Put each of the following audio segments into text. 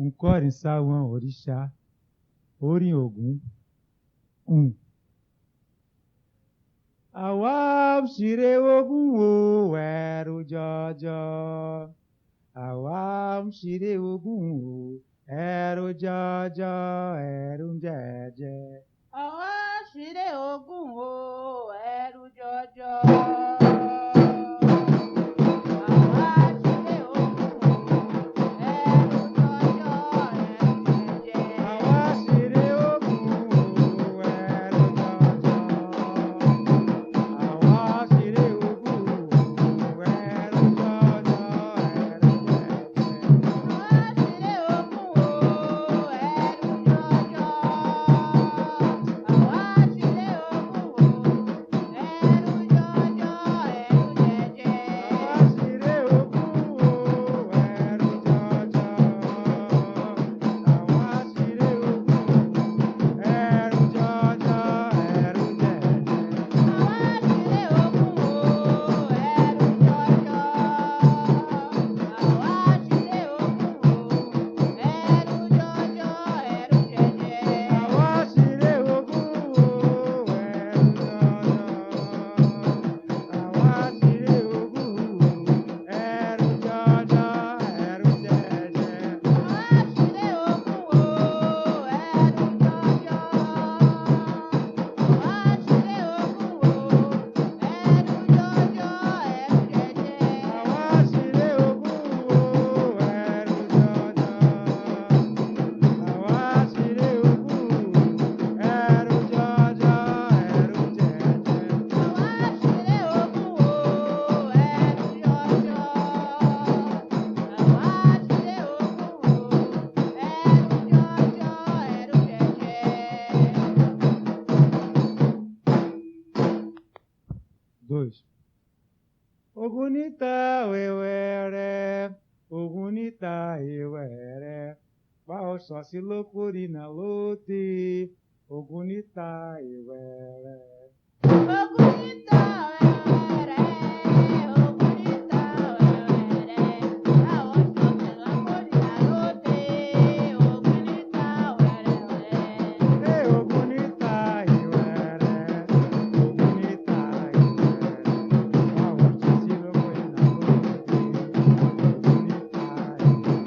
nkọrin sáwọn òrìṣà orin Ògún. Àwa ṣeré Ògún o ẹ̀rù jọjọ. Àwa ṣeré Ògún o ẹ̀rù jọjọ ẹ̀rù jẹjẹ. Àwa ṣeré Ògún o ẹ̀rù jọjọ. Ògúnníta wẹ̀wẹ̀rẹ̀, Ògúnníta ìwẹ̀rẹ̀, báwo sọ̀sí ló kórìína lóde, Ògúnníta ìwẹ̀rẹ̀. Ògúnníta wẹ̀wẹ̀rẹ̀, Ògúnníta wẹ̀wẹ̀rẹ̀, báwo sọ̀sí ló kórìína lóde, Ògúnníta wẹ̀wẹ̀rẹ̀. Ògúnníta ìwẹ̀rẹ̀, Ògúnníta ìwẹ̀rẹ̀, báwo sọ̀sí ló kórìína lóde, Ògúnníta ìwẹ̀rẹ̀.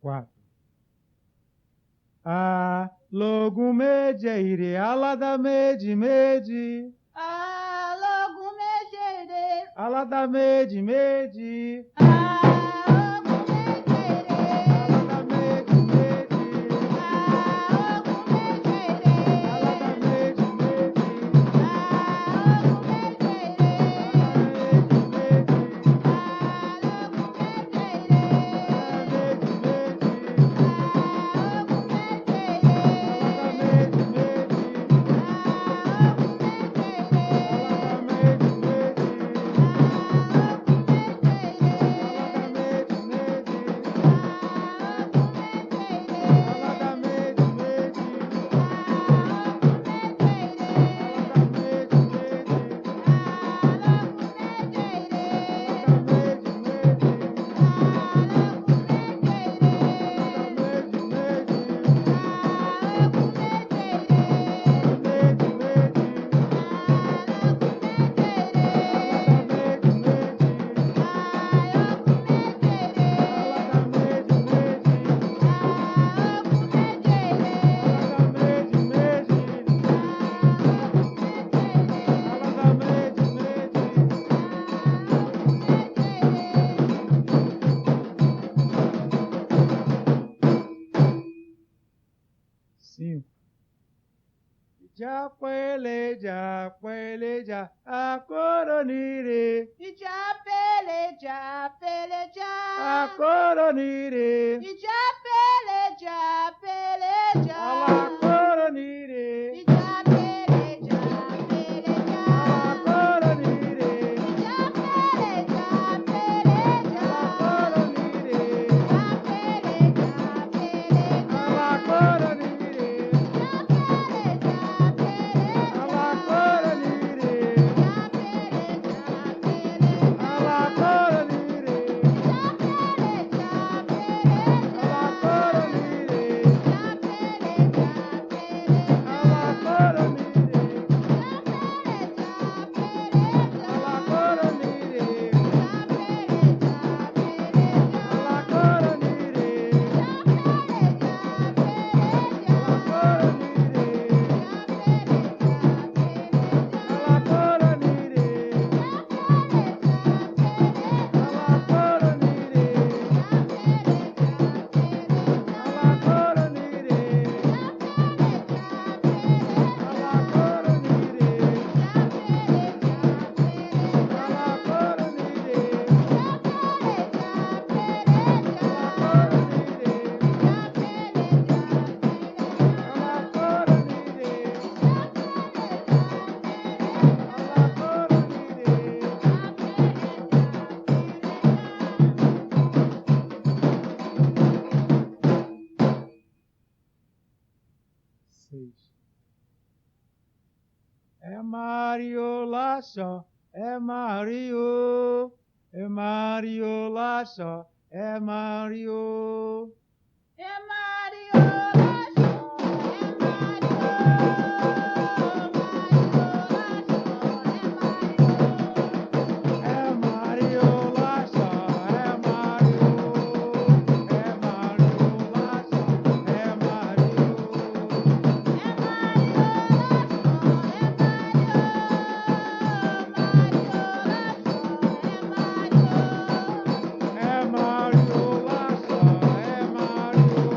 4. Logo mede ire alada mede mede Alogo mejere, alada mede mede alogo mejere, alada mede mede alogo mejere, alada mede mede alogo mejere, alada mede mede alogo mejere, alada mede mede alogo mejere, alada mede mede Cinco. Já peleja, a coronire, Já peleja, a peleja. coronire, Já peleja, peleja. a coronire, Já peleja, peleja. a coronire, Já peleja, peleja. a coronire, Já peleja, peleja. a coronire, Já peleja, peleja. a coronire, Já peleja, peleja. a coronire, Já peleja, peleja. a coronire, Já peleja, peleja. a coronire, É Mario Laço, é Mario, é Mario Laço, é Mario. É Mario Laço, é Mario, é Mario Laço, é Mario. É Mario Laço, é Mario,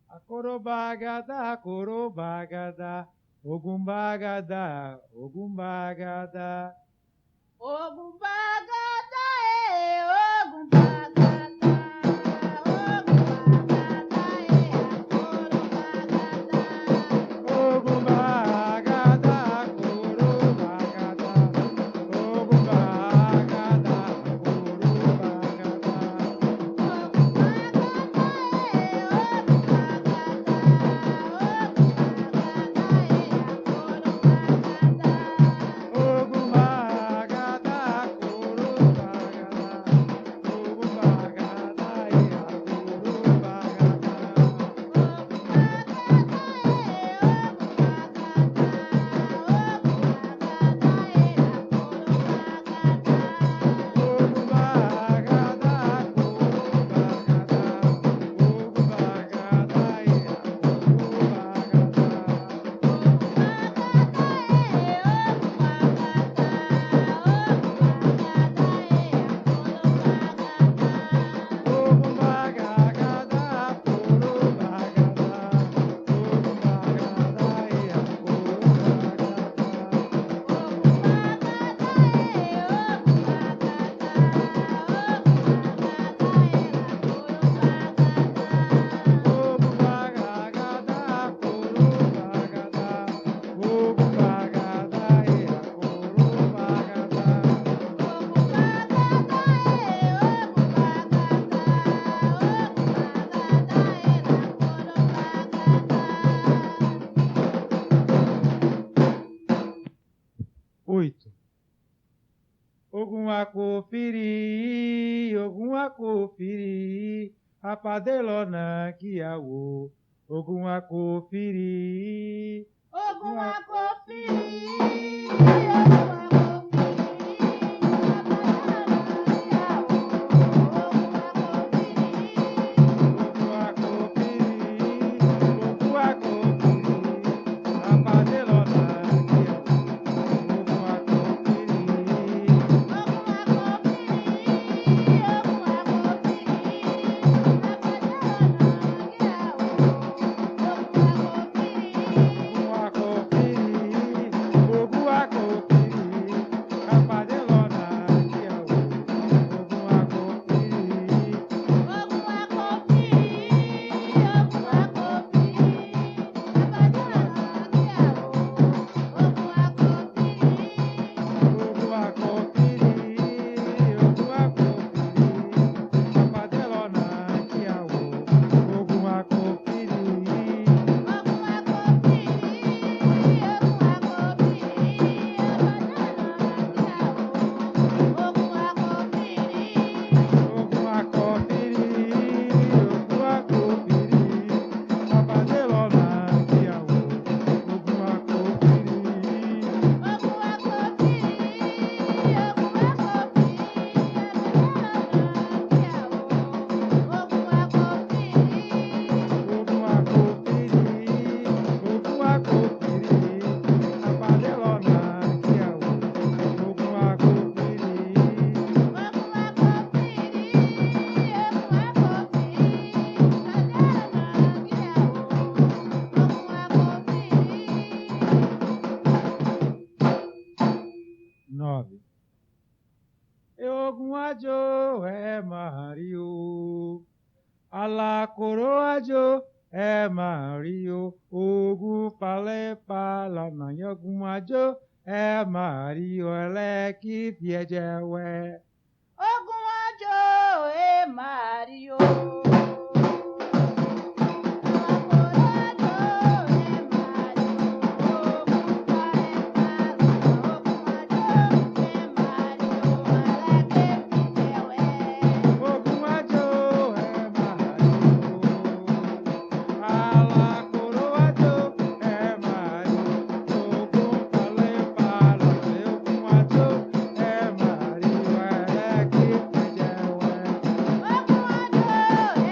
Akorobagada, Akorobagada, Ogumbagada, Ogumbagada. Ogum bagada, ogum bagada, ogum bagada, agoro bagada. Ogumbagada, Akorobagada, Ogumbagada, Akorobagada. Ogumbagada, Akorobagada, Ogumbagada, Akorobagada. Oito. Ogum acofiri, ogum acofiri, apadelona kiawo. Ogum acofiri, Ogum acofiri, ogum acofiri, ogum acofiri, apadelona kiawo. Ogum acofiri. Nove. Ogum ajo é Mario. Ala coroajo é Mario. Ogum pale pala na ogum ajo é Mario. Ele que piejewe. Ogum ajo e Mario. Ogum ajo é Mario. Ala coroajo é Mario. Ogum pale pala na ogum ajo é Mario. Ele que piejewe. Ogum ajo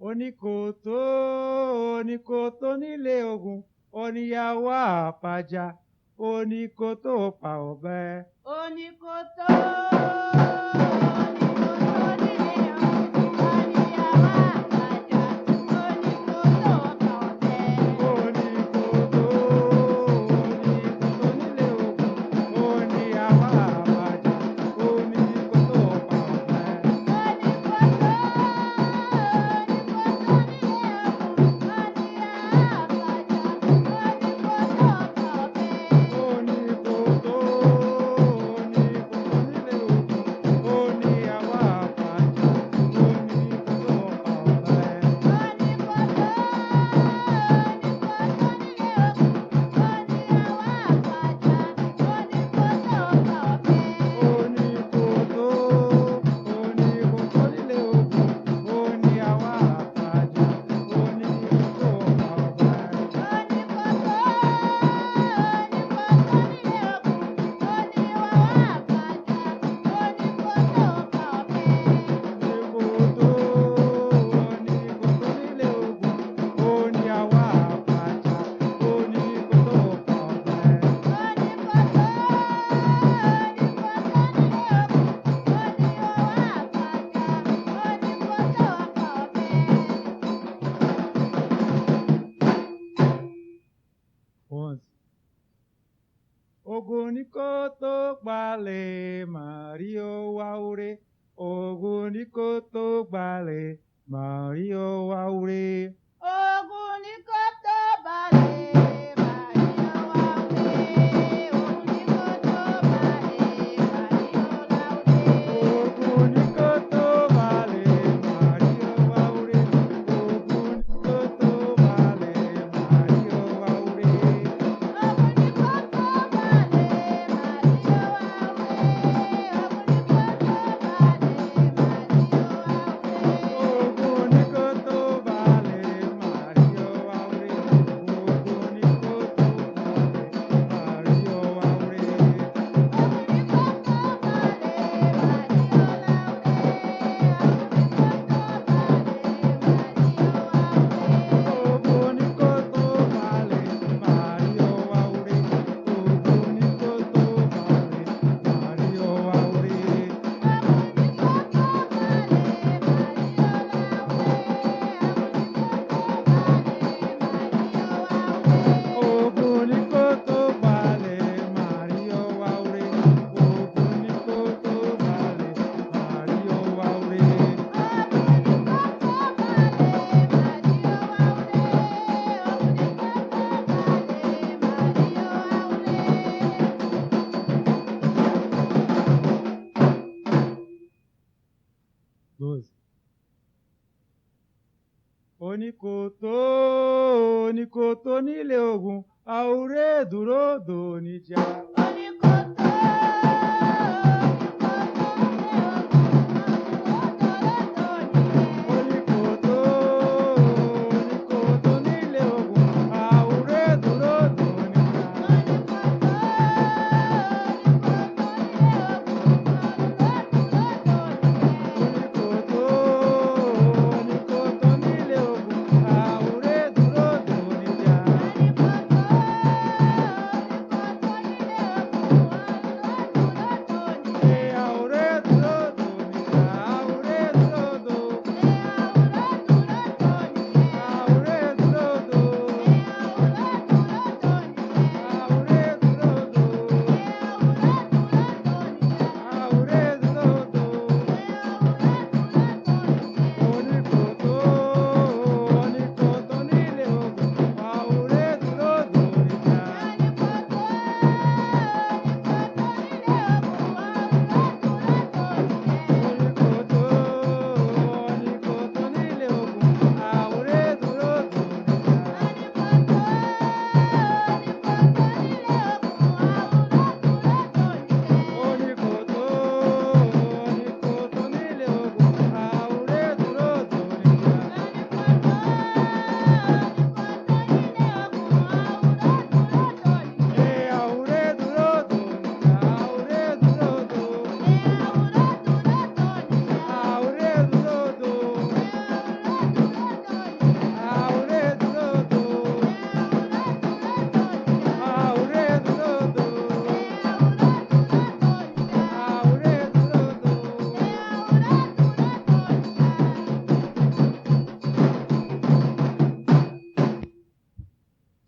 oníkòtó oníkòtó nílé Ògún oníyàwó àpájà oníkòtó pa ọ̀bẹ. Oníkòtó nílé Ògún oníyàwó àpájà oníkòtó pa ọ̀bẹ. Oníkòtó nílé Ògún oníyàwó àpájà oníkòtó pa ọ̀bẹ. Ogunikoto gbale Mario waure. Ogunikoto gbale Mario waure. Ogunikoto gbale Mario waure. Ogunikoto gbale Mario waure. Ogunikoto gbale Mario waure. Ogunikoto gbale Mario waure. Oníkòtó oníkòtó nílé Ògún àwúrè dúró dòníjà. Oníkòtó Oníkòtó oníkòtó nílé Ògún àwúrè dúró dòníjà. Oníkòtó oníkòtó nílé Ògún àwúrè dúró dòníjà.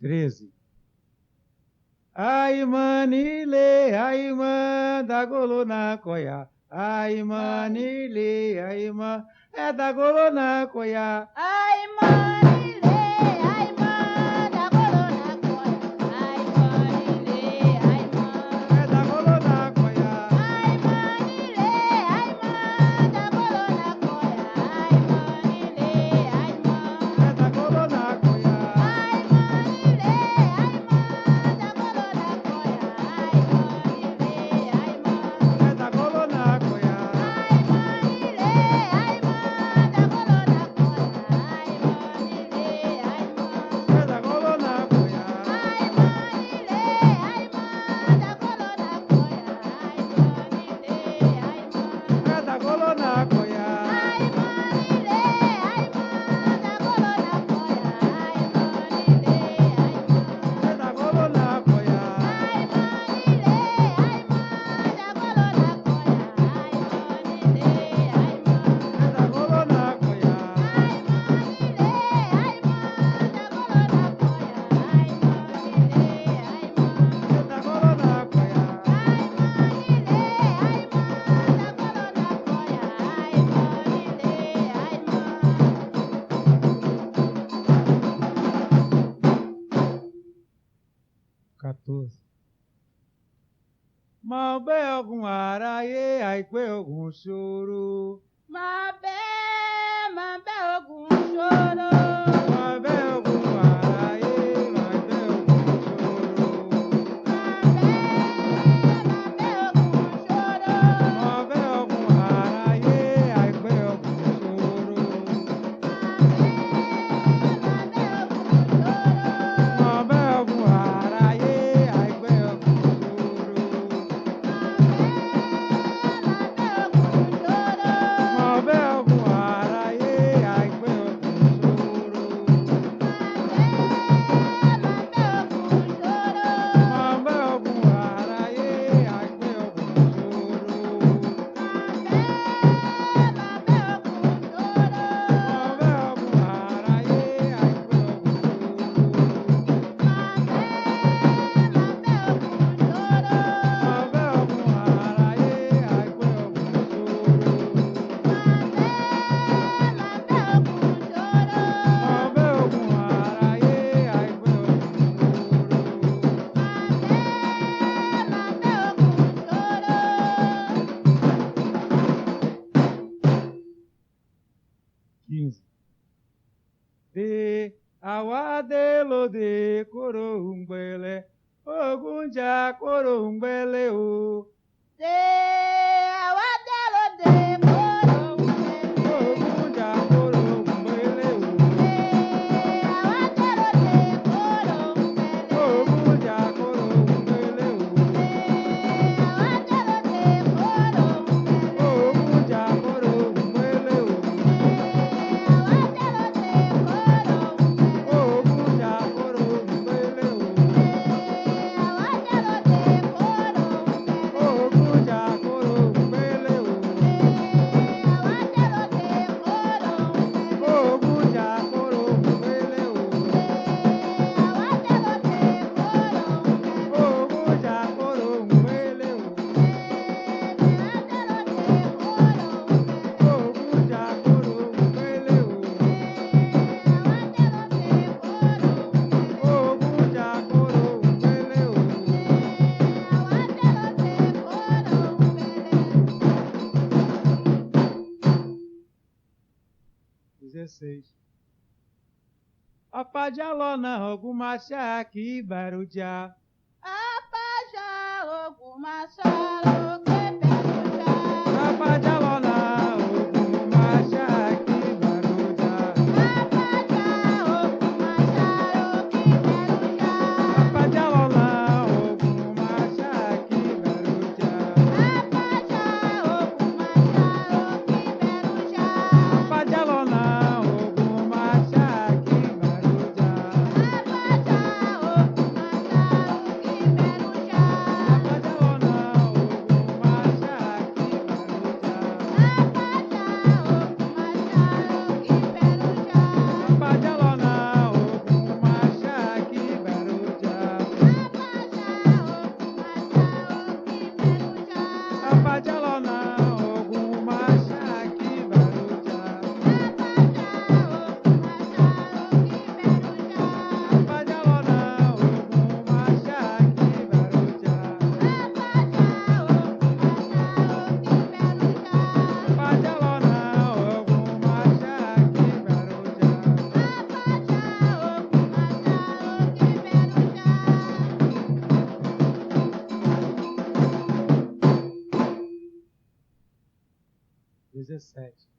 13. Ai manile, ai da golona coia. Ai manile, ai é da golona coia. Ai, manile, ai, da golona coia. Ai, manile, ai, É da golona coia. ai, manile, ai, da golona coia. Ai, manile, ai, É da golona coia. ai, manile, ai, da golona coia. Ai, manile, ai, É da golona coia. ai, manile, ai, da golona coia. Ai, manile, ai, É da golona coia. ai, manile, ai, da golona coia. Ai, manile, ai, É da golona coia. ai, manile, ai, da golona coia. Ai, manile, ai, É da golona coia. ai, manile, ai, da golona coia. Ai, manile, ai, É da golona coia. ai, manile, ai, da golona coia. Ai, manile, ai, É da golona coia. ai, manile, ai, da golona coia. Ai, manile, ai, 14. Malbé algum araie, aique algum choro. Mabé, algum choro. Malbé algum araie, malbé algum choro. Mabé, algum choro. Malbé algum araie, aique algum choro. Malbé algum araie, aique algum choro. Malbé algum araie, aique algum choro. Malbé algum araie, aique algum choro. Malbé algum araie, aique algum choro. Malbé algum araie, aique algum choro. Malbé algum araie, aique algum choro. 15. De awadelo de corumbele, ogunja corumbele o. Ogunja corumbele o. Ogunja corumbele o. Ogunja corumbele o. Ogunja corumbele o. Ogunja corumbele o. Ogunja corumbele o. Ogunja corumbele o. Ogunja corumbele o. Ogunja corumbele o. 16. Apajalona alguma chaki baruja. Apajalona alguma chaki baruja. Apajalona alguma chaki baruja. Apajalona alguma chaki baruja. Apajalona alguma 17.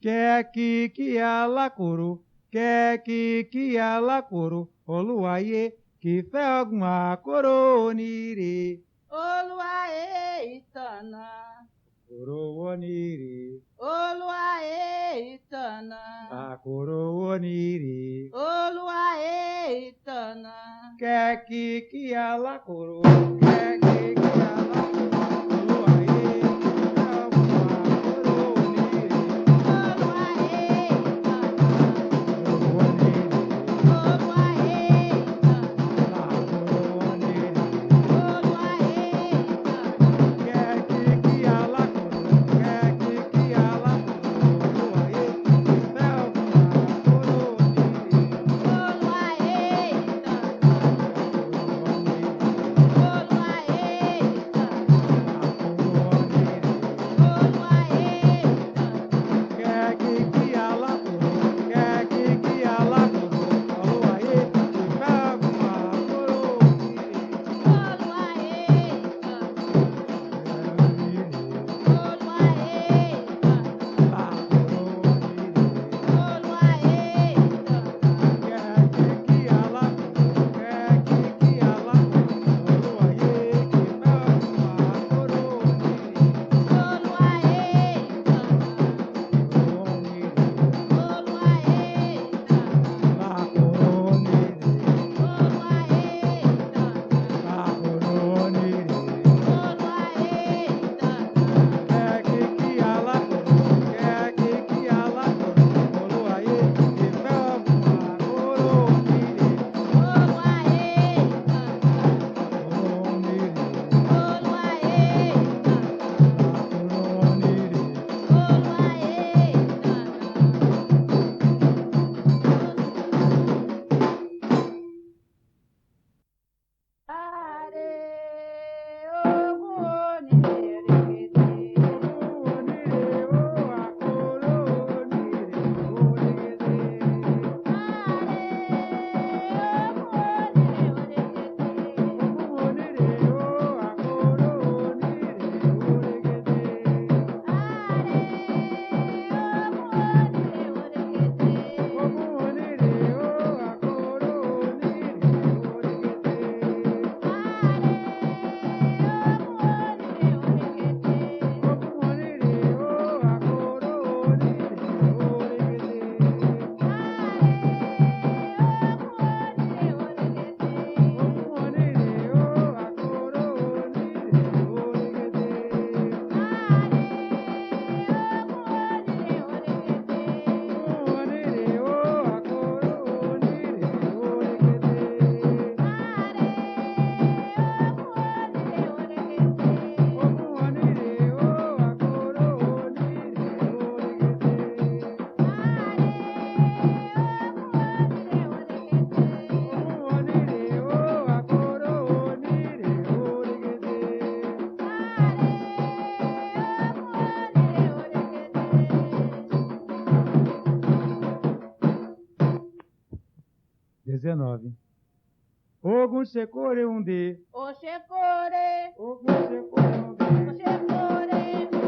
Que alacoro, que alacoro, oluaye, que fé alguma coronire. Oluaê, Itana. Coroonire, Oluaê, Itana. a coroonire. Oluaê, Itana. Que alacoro, que alacoro, oluaye, que fé alguma coronire. Oluaê, Itana. Coroonire, Oluaê, Itana. a coroonire. Oluaê, Itana. Que alacoro, que alacoro, oluaye, que fé alguma coronire. Oluaê, Itana. Ogun Sekore Unde, Oxecore, Ogun Sekore Unde, Oxecore, Oxecore,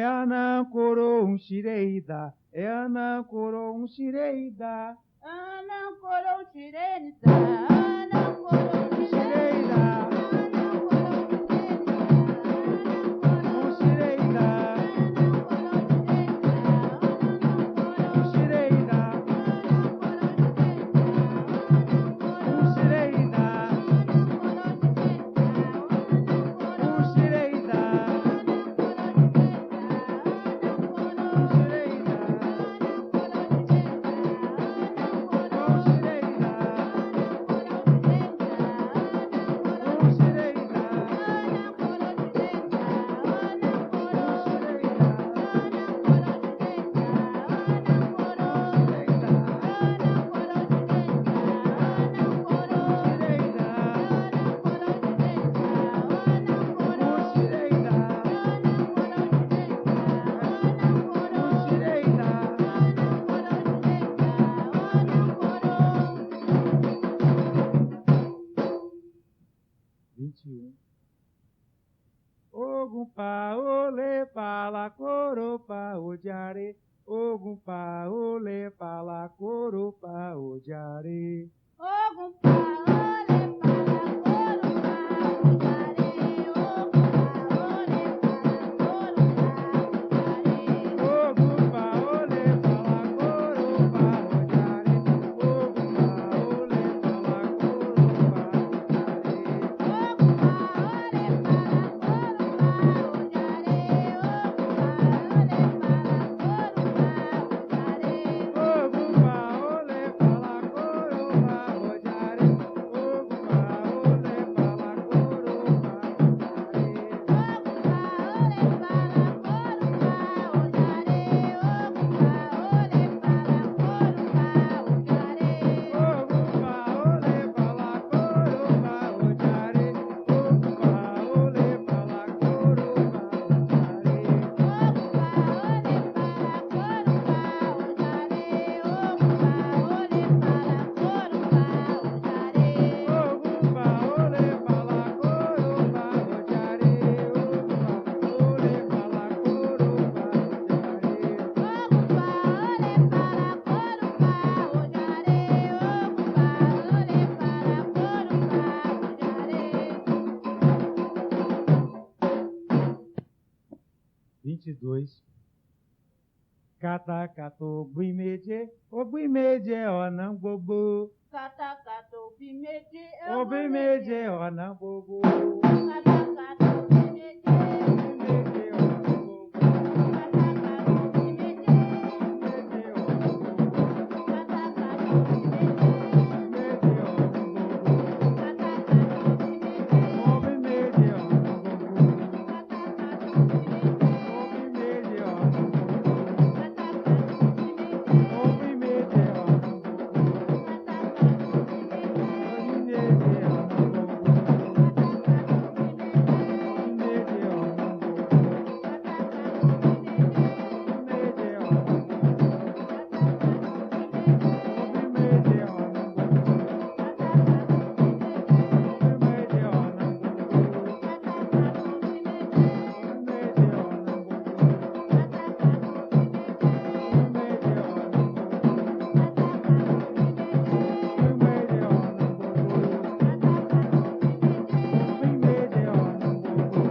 É Anancoro um xireida, é Anancoro um xireida. Anam coro tireniza, anam coro tireniza, anam coro tireniza, Um xireida, anam coro tireniza, um xireida, um xireida, um xireida, Ogum pa ole pala coro pa odiare. Ogum pa ole pala coro pa odiare. Ogum pa ole pala coro pa odiare. Ogum pa ole pala coro pa odiare. Ogum pa ole pala coro pa odiare. Ogum pa ole pala coro pa odiare. Ogum pa ole pala coro pa odiare. Ogum pa ole pala coro pa odiare. Ogum pa ole pala coro pa odiare. Ogum pa ole pala coro pa odiare. Vinte e dois. Catacato buimeje, o buimeje o não bobo. O buimeje o não bobo. Buimeje o não bobo. Buimeje o não bobo. Buimeje o não bobo. O buimeje o não bobo.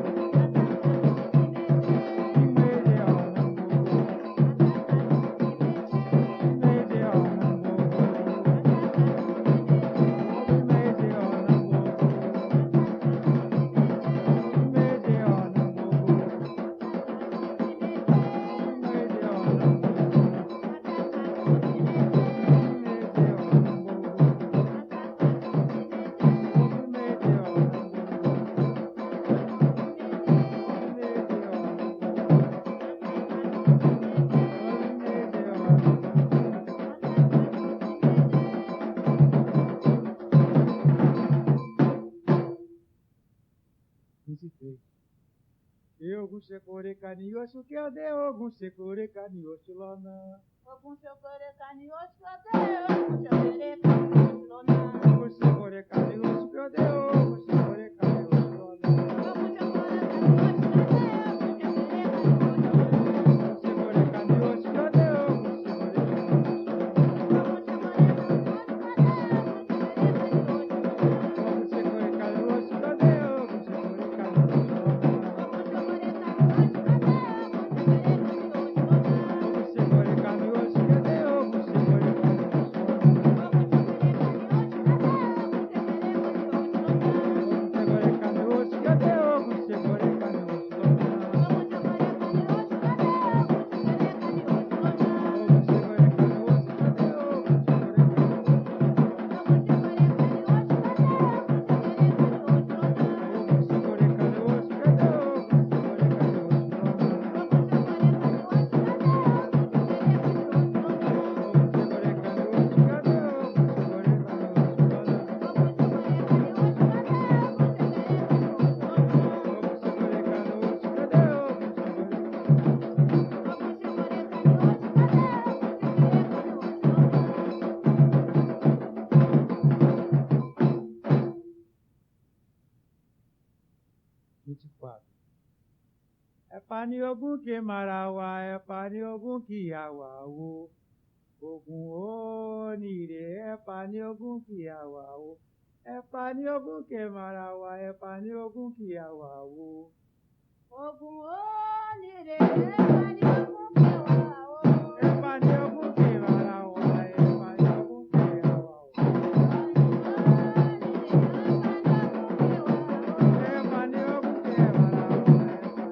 Ogum secore canioso que eu dei ogum secore canioso lona. Ogum secore canioso que eu dei ogum secore canioso lona. Ogum secore canioso que eu dei ogum secore canioso lona. Ogum secore canioso que eu dei ogum secore canioso lona. 24. É Paniogun que Marawa, é Paniogun que Awao. Ogun Onire, é Paniogun que Awao. É Paniogun que Marawa, é Paniogun que Awao. Ogun Onire, Paniogun que Awao. É Paniogun que Marawa, é Paniogun que Awao. É Paniogun que Marawa, é Paniogun que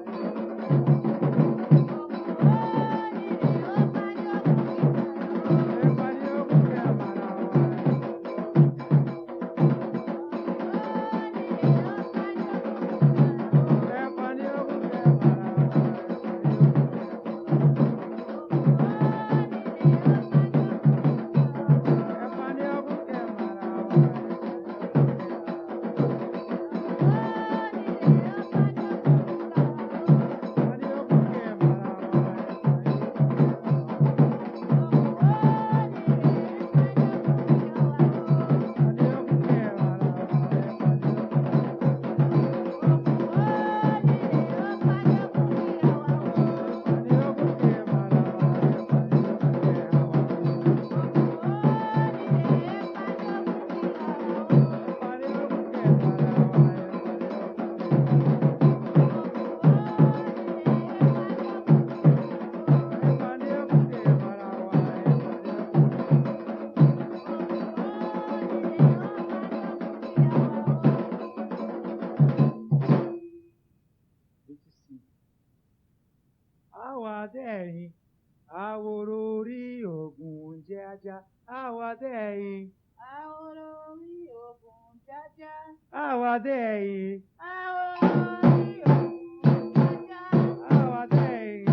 Awadei, Aurori Ogun Jaja, Awadei, Aorori Ogun Jaja. Awadei, Aorori Ogun Jaja. Awadei,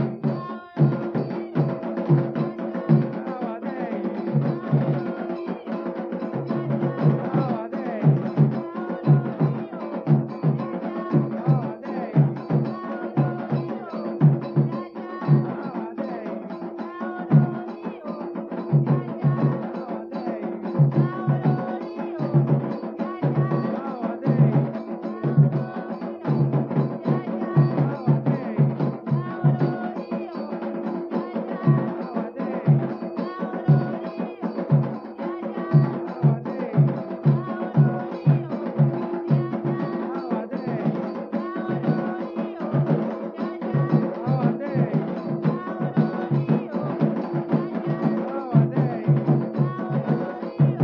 Aorori Ogun Jaja. Awadei, Aorori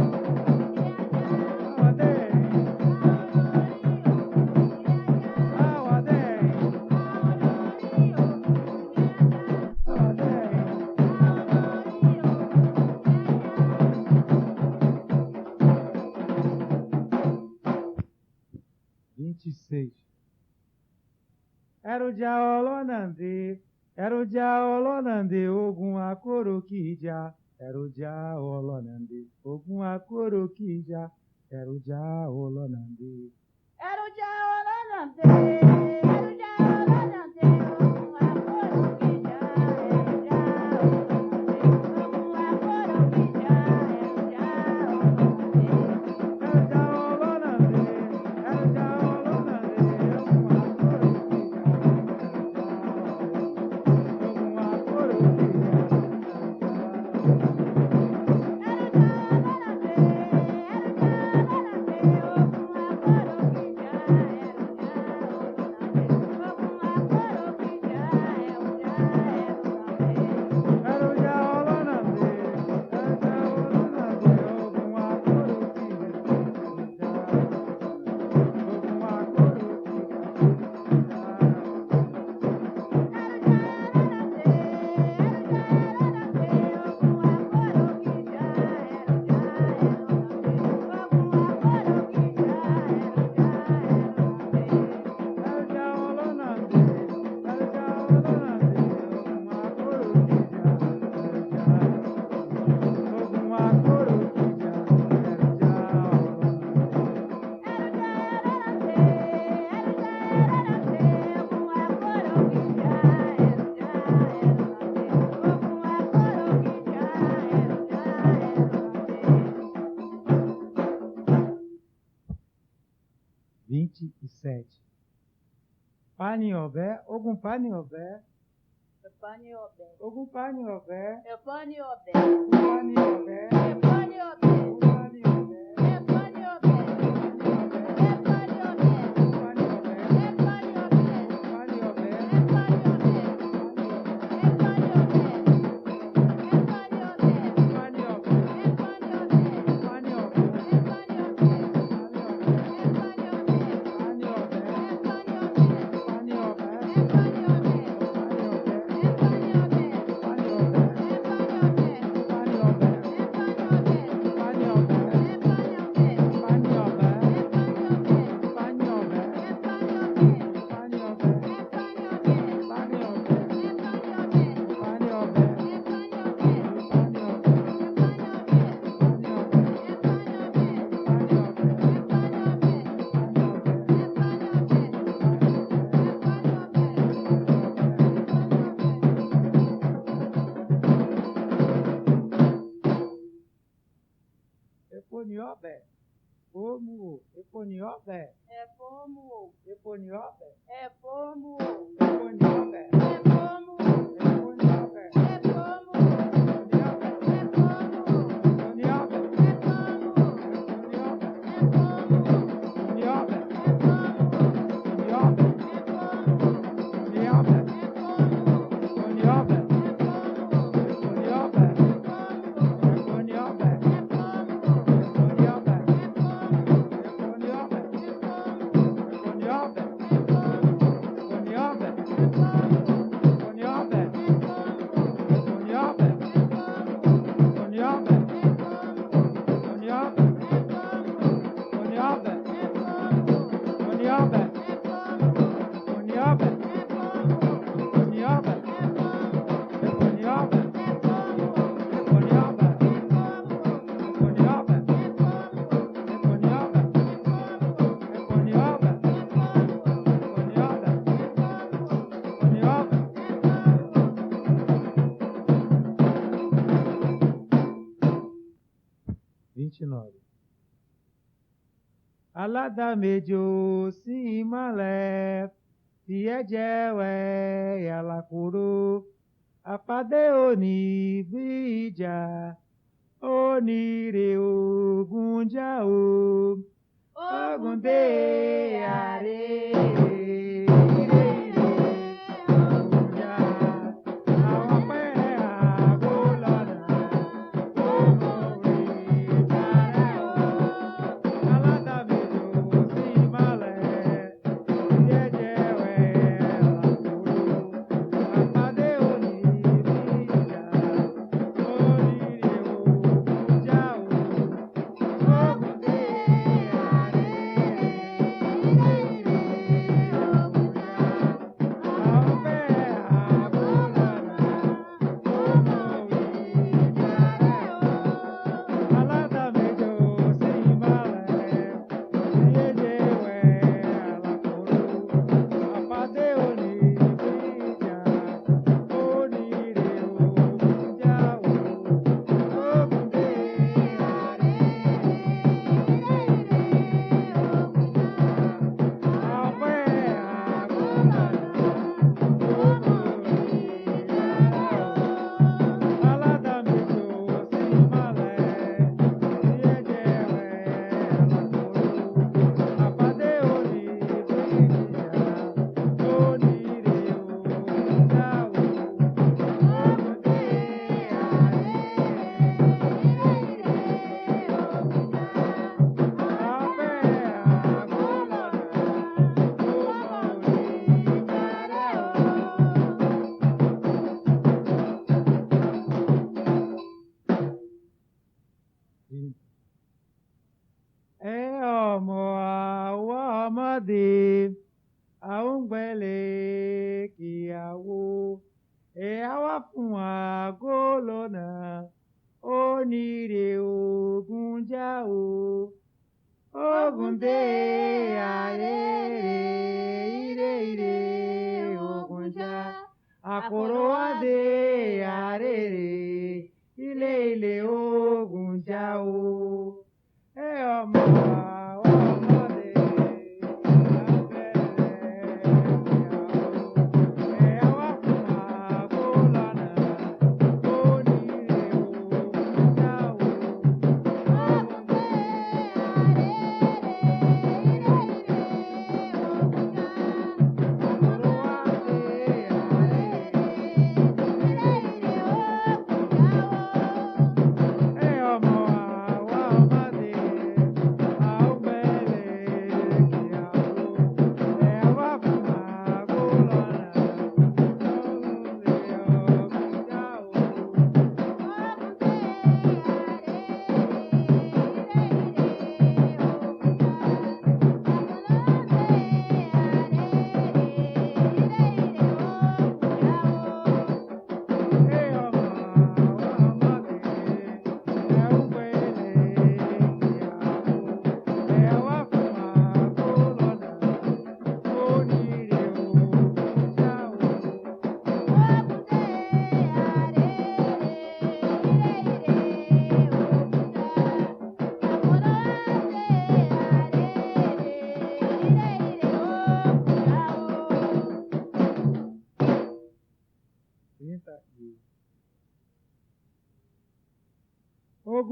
Era o Jaolonande, era o Jaolonande, Ogun Akorokija. Era o Jaolonande, Ogun Akorokija. Era o Jaolonande. Era o Jaolonande, era o Jaolonande, Ogun Akorokija. pani ọ̀bẹ, ogun pani ọ̀bẹ, Pani ọbẹ̀. ogun pani ọ̀bẹ, Pani ọbẹ̀. ogun pani ọ̀bẹ, Pani ọbẹ̀. ogun pani ọ̀bẹ, Pani ọbẹ̀. Pani ọbẹ̀. pani ọ̀bẹ, Pani ọbẹ̀. pani ọ̀bẹ, Pani ọbẹ̀. Pani ọbẹ̀. pani ọ̀bẹ, Pani ọbẹ̀. pani ọ̀bẹ, epo ni ọbẹ̀, òmu o, epo ni ọbẹ̀, epo ni ọbẹ̀, epo ni ọbẹ̀, epo ni ọbẹ̀, epo ni ọbẹ̀, epo ni ọbẹ̀, Aládàméjò sí ìmọ̀lẹ̀ tí ẹ jẹ́wẹ́ yàlàkúrò àpàdé òní bí ìjà onírè ogun jà o ogun dé àrè.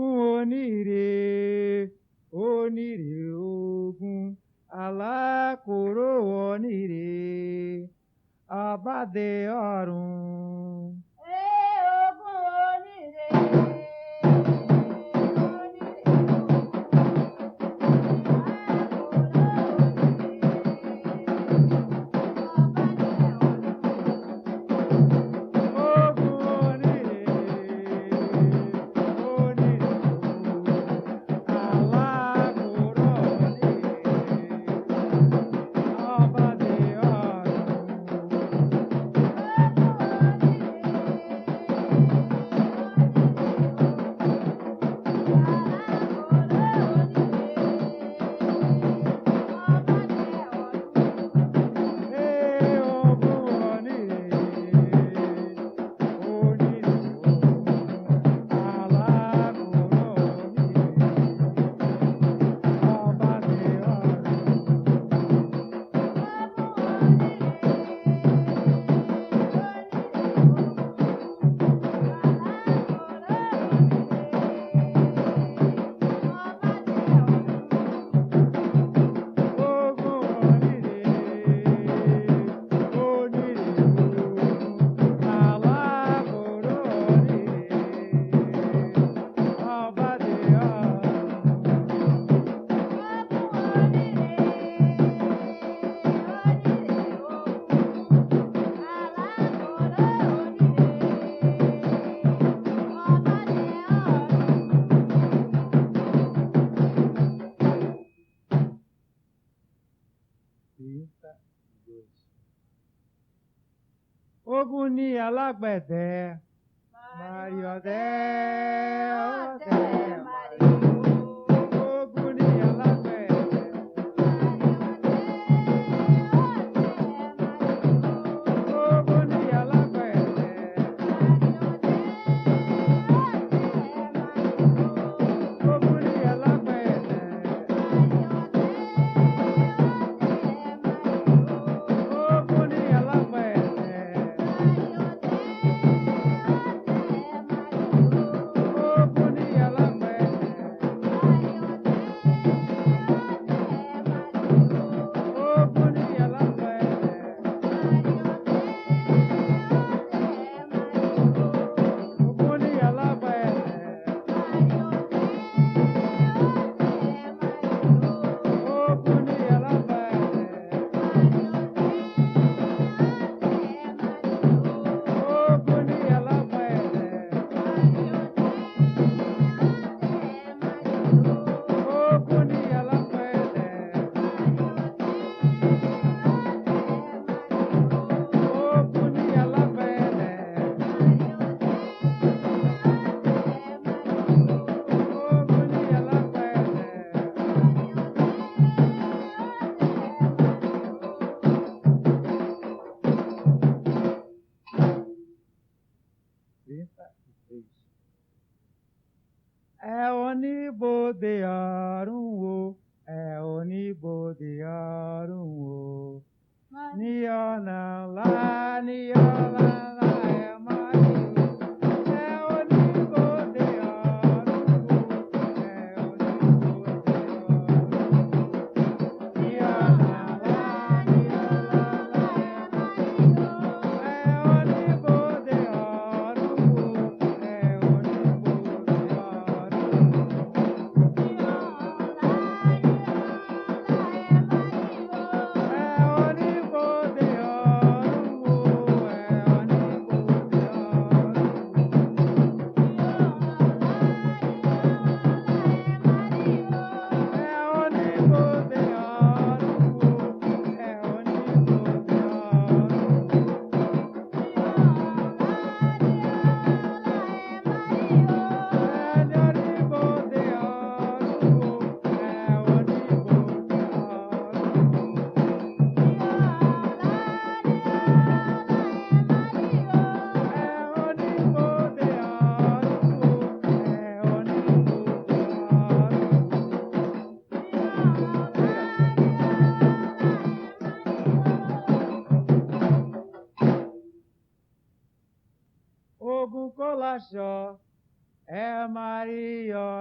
Ogun onire, onire ogun, alákòóró onire, àbádé ọ̀run. Ogun onire, onire Ogun ni alágbẹ̀dẹ, Máríọ̀dé ọ̀tẹ̀ Máríò. Ogun ni alágbẹ̀dẹ, ogun ni alágbẹ̀dẹ, ogun ni alágbẹ̀dẹ, ogun ni alágbẹ̀dẹ. É oníbodè ọ̀run o, é oníbodè ọ̀run o, ní ọ̀nà ńlá, ní ọ̀nà ńlá ẹ máa ní o. É oníbodè ọ̀run o, é oníbodè ọ̀run o, ní ọ̀nà ńlá, ní ọ̀nà ńlá ẹ máa ní o. É oníbodè ọ̀run o, é oníbodè ọ̀run Ogun kọ́ láṣọ, É Maria